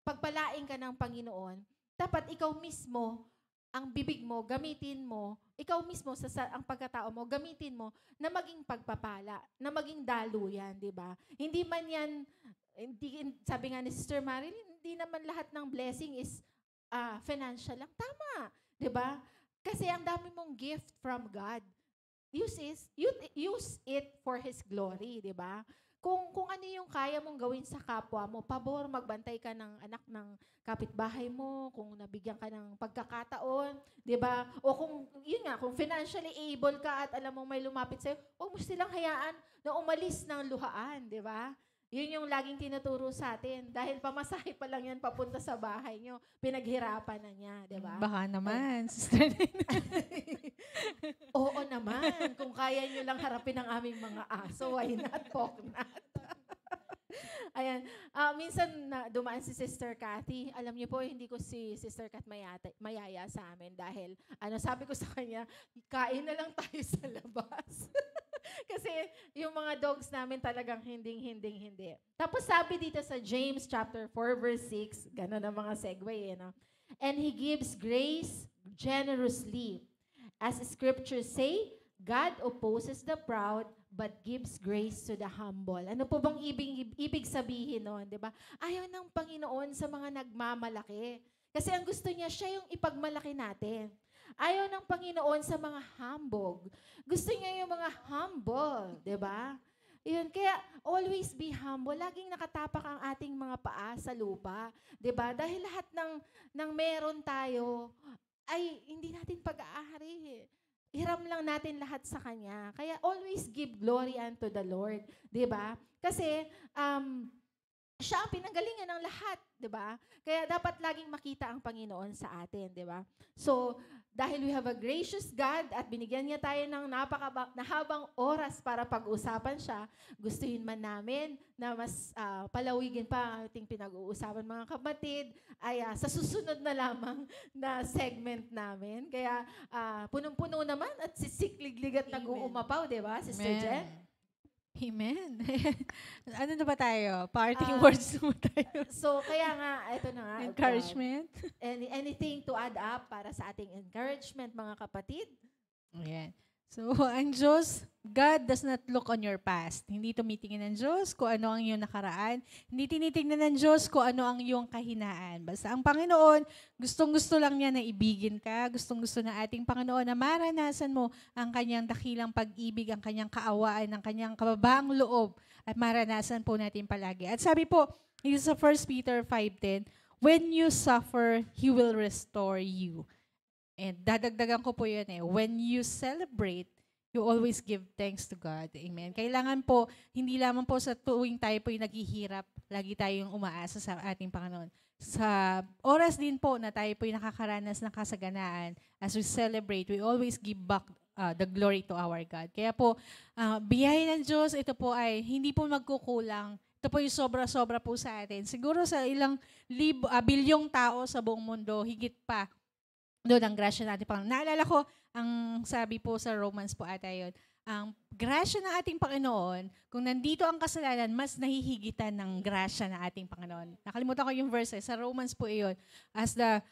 pagpalain ka ng Panginoon, dapat ikaw mismo ang bibig mo, gamitin mo, ikaw mismo ang pagkatao mo, gamitin mo na maging pagpapala, na maging daluyan, 'di ba? Hindi man 'yan, sabi nga ni Sister Marilyn, hindi naman lahat ng blessing is financial lang. Tama, 'di ba? Kasi ang dami mong gift from God. Use it for His glory, 'di ba? Kung ano yung kaya mong gawin sa kapwa mo, pabor, magbantay ka ng anak ng kapitbahay mo, kung nabigyan ka ng pagkakataon, 'di ba? O kung financially able ka at alam mong may lumapit sa'yo, huwag mo silang hayaan na umalis ng luhaan, 'di ba? Yun yung laging tinuturo sa atin. Dahil pamasahe pa lang yan papunta sa bahay nyo, pinaghirapan na niya, di ba? Baka naman, Sister Oo naman. Kung kaya nyo lang harapin ang aming mga aso, why not? Poknat. Ayan. Minsan dumaan si Sister Cathy. Alam niyo po, hindi ko si Sister Cat mayaya sa amin dahil sabi ko sa kanya, kain na lang tayo sa labas. Kasi yung mga dogs namin talagang hindi. Tapos sabi dito sa James chapter 4 verse 6, gano'n ang mga segue no? And He gives grace generously. As scriptures say, God opposes the proud but gives grace to the humble. Ano po bang ibig sabihin noon, 'di ba? Ayaw ng Panginoon sa mga nagmamalaki. Kasi ang gusto niya, siya yung ipagmalaki natin. Ayaw ng Panginoon sa mga hambog. Gusto niya yung mga humble, 'di ba? Yun, kaya always be humble. Laging nakatapak ang ating mga paa sa lupa, 'di ba? Dahil lahat ng meron tayo ay hindi natin pag-aari. Hiram lang natin lahat sa Kanya. Kaya always give glory unto the Lord, 'di ba? Kasi siya ang pinanggalingan ng lahat, 'di ba? Kaya dapat laging makita ang Panginoon sa atin, 'di ba? So, dahil we have a gracious God at binigyan niya tayo ng nahabang oras para pag-usapan siya, gustuhin man namin na mas palawigin pa ang ating pinag-uusapan, mga kapatid, ay sa susunod na lamang na segment namin. Kaya punong-puno naman at sisikliglig at nag-uumapaw, 'di ba, Sister Jen? Amen. Ano na ba tayo? Parting words mo tayo. So, kaya nga, ito na nga. Encouragement. Anything to add up para sa ating encouragement, mga kapatid? Ayan. So, ang Diyos, God does not look on your past. Hindi tumitingin ng Diyos kung ano ang iyong nakaraan. Hindi tinitingnan ng Diyos kung ano ang iyong kahinaan. Basta ang Panginoon, gustong-gusto lang niya na ibigin ka. Gustong-gusto ng ating Panginoon na maranasan mo ang kanyang dakilang pag-ibig, ang kanyang kaawaan, ang kanyang kababaang loob. At maranasan po natin palagi. At sabi po, dito sa 1 Peter 5:10, when you suffer, He will restore you. And dadagdagan ko po yun when you celebrate, you always give thanks to God. Amen. Kailangan po, hindi lamang po sa tuwing tayo po yung naghihirap, lagi tayong umaasa sa ating Panginoon. Sa oras din po na tayo po yung nakakaranas ng kasaganaan, as we celebrate, we always give back the glory to our God. Kaya po, biyaya ng Diyos, ito po ay hindi po magkukulang. Ito po yung sobra-sobra po sa atin. Siguro sa ilang bilyong tao sa buong mundo, higit pa, doon ang grasya natin. Naalala ko, ang sabi po sa Romans po ata yun, ang grasya ng ating Panginoon, kung nandito ang kasalanan, mas nahihigitan ng grasya ng ating Panginoon. Nakalimutan ko yung verse, sa Romans po iyon. As the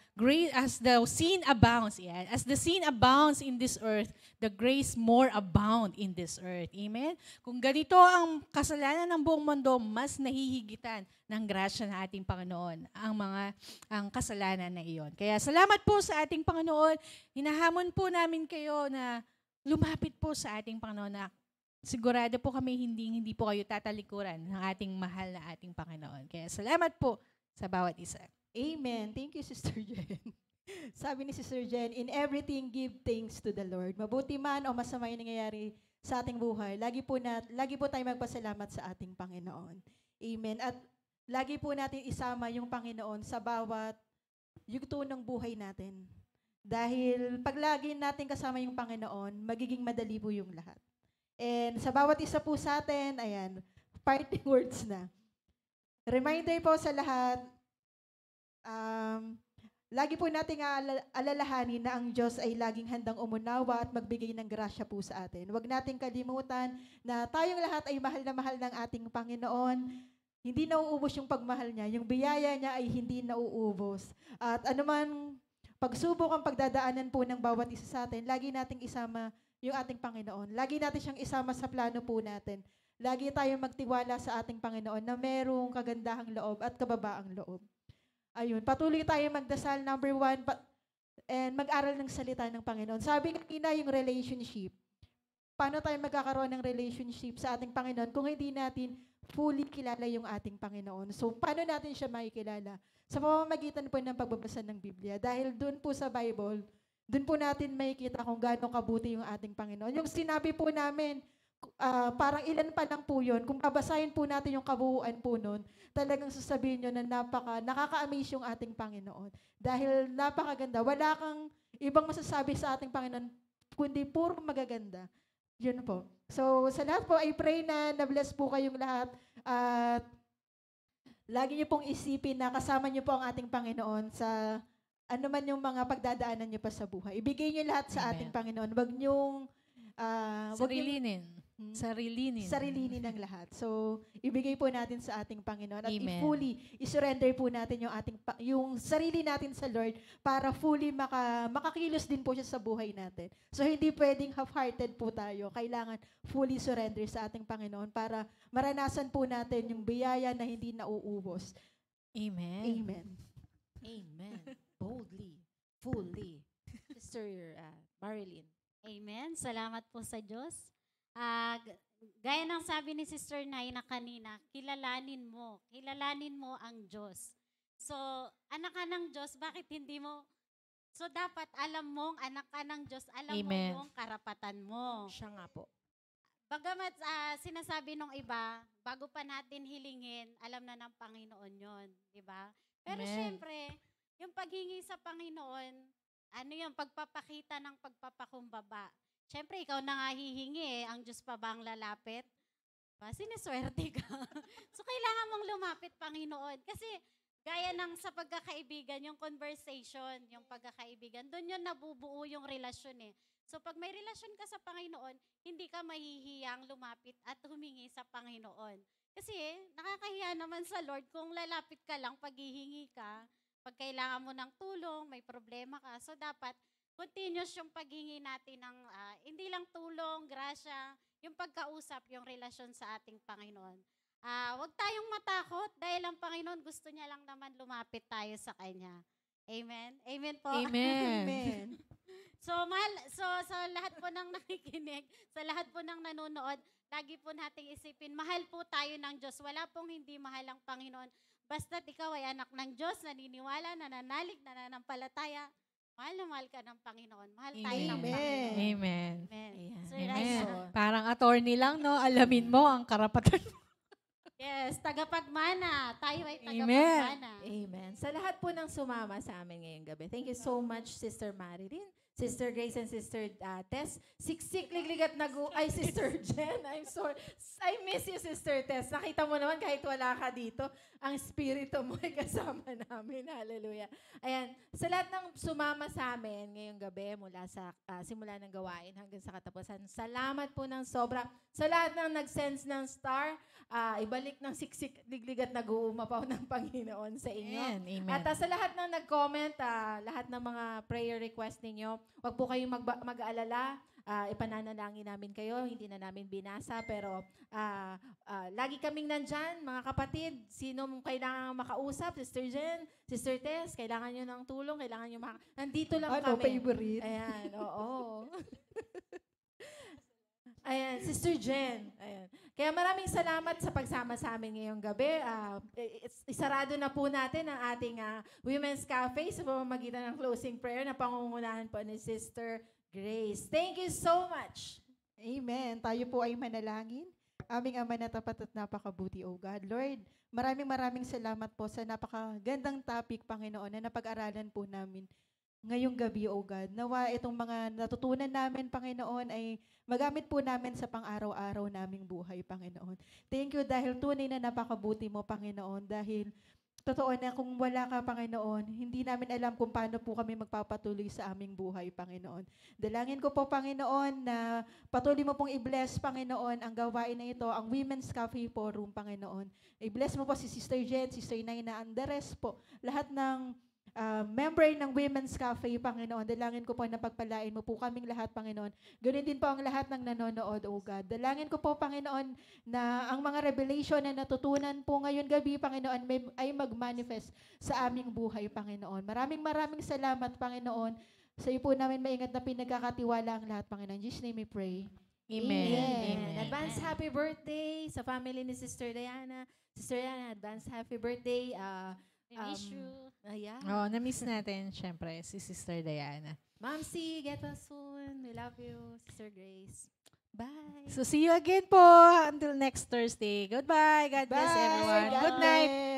sin abounds, as the sin abounds in this earth, the grace more abound in this earth. Amen? Kung ganito ang kasalanan ng buong mundo, mas nahihigitan ng grasya ng ating Panginoon ang kasalanan na iyon. Kaya salamat po sa ating Panginoon. Hinahamon po namin kayo na lumapit po sa ating Panginoon na sigurado po kami hindi po kayo tatalikuran ng ating mahal na ating Panginoon. Kaya salamat po sa bawat isa. Amen. Thank you, Sister Jen. Sabi ni Sister Jen, in everything give thanks to the Lord. Mabuti man o masama yung nangyayari sa ating buhay, lagi po tayo magpasalamat sa ating Panginoon. Amen. At lagi po natin isama yung Panginoon sa bawat yugto ng buhay natin. Dahil pag lagi natin kasama yung Panginoon, magiging madali po yung lahat. And sa bawat isa po sa atin, ayan, parting words na. Reminder po sa lahat, lagi po nating alalahanin na ang Diyos ay laging handang umunawa at magbigay ng grasya po sa atin. Huwag nating kalimutan na tayong lahat ay mahal na mahal ng ating Panginoon. Hindi nauubos yung pagmahal niya. Yung biyaya niya ay hindi nauubos. At anuman pagsubok ang pagdadaanan po ng bawat isa sa atin, lagi nating isama yung ating Panginoon. Lagi natin siyang isama sa plano po natin. Lagi tayong magtiwala sa ating Panginoon na merong kagandahang loob at kababaang loob. Ayun, patuloy tayong magdasal, number 1, and mag-aral ng salita ng Panginoon. Sabi kanina yung relationship. Paano tayo magkakaroon ng relationship sa ating Panginoon kung hindi natin fully kilala yung ating Panginoon? So, paano natin siya makikilala? Sa pamamagitan po ng pagbabasa ng Biblia. Dahil doon po sa Bible, doon po natin makikita kung gaano kabuti yung ating Panginoon. Yung sinabi po namin, parang ilan pa lang po yun. Kung babasahin po natin yung kabuuan po nun, talagang sasabihin nyo na nakaka-amaze yung ating Panginoon. Dahil napakaganda. Wala kang ibang masasabi sa ating Panginoon, kundi puro magaganda. Yun po. So, sa lahat po, I pray na na-bless po kayong lahat. At lagi niyo pong isipin na kasama niyo po ang ating Panginoon sa ano man yung mga pagdadaanan niyo pa sa buhay. Ibigay niyo lahat sa ating Panginoon. Huwag niyong sarilinin ng lahat. So, ibigay po natin sa ating Panginoon at i-fully i-surrender po natin yung sarili natin sa Lord para fully makakilos din po siya sa buhay natin. So, hindi pwedeng half-hearted po tayo. Kailangan fully surrender sa ating Panginoon para maranasan po natin yung biyaya na hindi nauubos. Amen. Amen. Amen. Boldly, fully. Sister Marilyn. Amen. Salamat po sa Diyos. Gaya ng sabi ni Sister Nay na kanina, kilalanin mo ang Diyos. So, anak ka ng Diyos, bakit hindi mo? So, dapat alam mong anak ka ng Diyos, alam mo yung karapatan mo. Siya nga po. Bagamat sinasabi nung iba, bago pa natin hilingin, alam na ng Panginoon yon, di ba? Pero syempre, yung paghingi sa Panginoon, ano yung pagpapakita ng pagpapakumbaba. Siyempre, ikaw na nga hihingi ang Diyos pa ba ang lalapit? Siniswerte ka. So, kailangan mong lumapit, Panginoon. Kasi, gaya ng sa pagkakaibigan, yung conversation, yung pagkakaibigan, doon yun nabubuo yung relasyon eh. So, pag may relasyon ka sa Panginoon, hindi ka mahihiyang lumapit at humingi sa Panginoon. Kasi, nakakahiya naman sa Lord kung lalapit ka lang pag hihingi ka, pag kailangan mo ng tulong, may problema ka. So, dapat continuous yung paghingi natin ng hindi lang tulong, grasya, yung pagkausap, yung relasyon sa ating Panginoon. Huwag tayong matakot dahil ang Panginoon gusto niya lang naman lumapit tayo sa Kanya. Amen? Amen po? Amen. Amen. So sa lahat po ng nakikinig, sa lahat po ng nanonood, lagi po nating isipin, mahal po tayo ng Diyos. Wala pong hindi mahal ang Panginoon. Basta't ikaw ay anak ng Diyos, naniniwala, nananalig, nananampalataya, mahal na mahal ka ng Panginoon. Mahal tayo ng Panginoon. Amen. Amen. Ayan. Sir Amen. Raisa. Parang attorney lang, no? Alamin mo ang karapatan mo. Yes, tagapagmana. Tayo ay tagapagmana. Amen. Sa lahat po ng sumama sa amin ngayong gabi. Thank you so much, Sister Marilyn, Sister Grace and Sister Tess. Siksik, liglig at ay, Sister Jen, I'm sorry. I miss you, Sister Tess. Nakita mo naman kahit wala ka dito, ang espiritu mo ay kasama namin. Hallelujah. Ayan, sa lahat ng sumama sa amin ngayong gabi, mula sa simula ng gawain hanggang sa katapusan, salamat po ng sobra. Sa lahat ng nag-sense ng star, ibalik ng siksik, liglig at nag-uumapaw ng Panginoon sa inyo. Amen. At sa lahat ng nag-comment, lahat ng mga prayer request ninyo, huwag po kayong mag-aalala. Ipananalangin namin kayo. Hindi na namin binasa, pero lagi kaming nandyan, mga kapatid. Sino kailangan makausap? Sister Jen, Sister Tess, kailangan nyo ng tulong, kailangan nyo nandito lang Ano, kami. favorite? Ayan, oo. Ayan, Sister Jen. Ayan. Kaya maraming salamat sa pagsama sa amin ngayong gabi. Isarado na po natin ang ating Women's Cafe sa pamamagitan ng closing prayer na pangungunahan po ni Sister Grace. Thank you so much. Amen. Tayo po ay manalangin. Aming Ama na tapat at napakabuti, O God. Lord, maraming salamat po sa napakagandang topic, Panginoon, na napag-aralan po namin ngayong gabi, O God. Nawa itong mga natutunan namin, Panginoon, ay magamit po namin sa pang-araw-araw naming buhay, Panginoon. Thank you dahil tunay na napakabuti mo, Panginoon, dahil totoo na kung wala ka, Panginoon, hindi namin alam kung paano po kami magpapatuloy sa aming buhay, Panginoon. Dalangin ko po, Panginoon, na patuloy mo pong i-bless, Panginoon, ang gawain na ito, ang Women's Cafe Forum, Panginoon. I-bless mo po si Sister Jen, Sister Naina, and the rest po, lahat ng member ng Women's Cafe, Panginoon. Dalangin ko po na pagpalain mo po kaming lahat, Panginoon. Ganoon din po ang lahat ng nanonood, O God. Dalangin ko po, Panginoon, na ang mga revelation na natutunan po ngayon gabi, Panginoon, ay mag-manifest sa aming buhay, Panginoon. Maraming salamat, Panginoon. Sa iyo po namin maingat na pinagkakatiwala ang lahat, Panginoon. In Jesus' name we pray. Amen. Amen. Advance happy birthday sa family ni Sister Diana. Sister Diana, advance happy birthday. We wish you. Yeah. Oh, na-miss natin, syempre, si Sister Diana. Mamsi, get well soon. We love you, Sister Grace. Bye. So, see you again po until next Thursday. Goodbye. God bless Bye. everyone. God Good night. bless.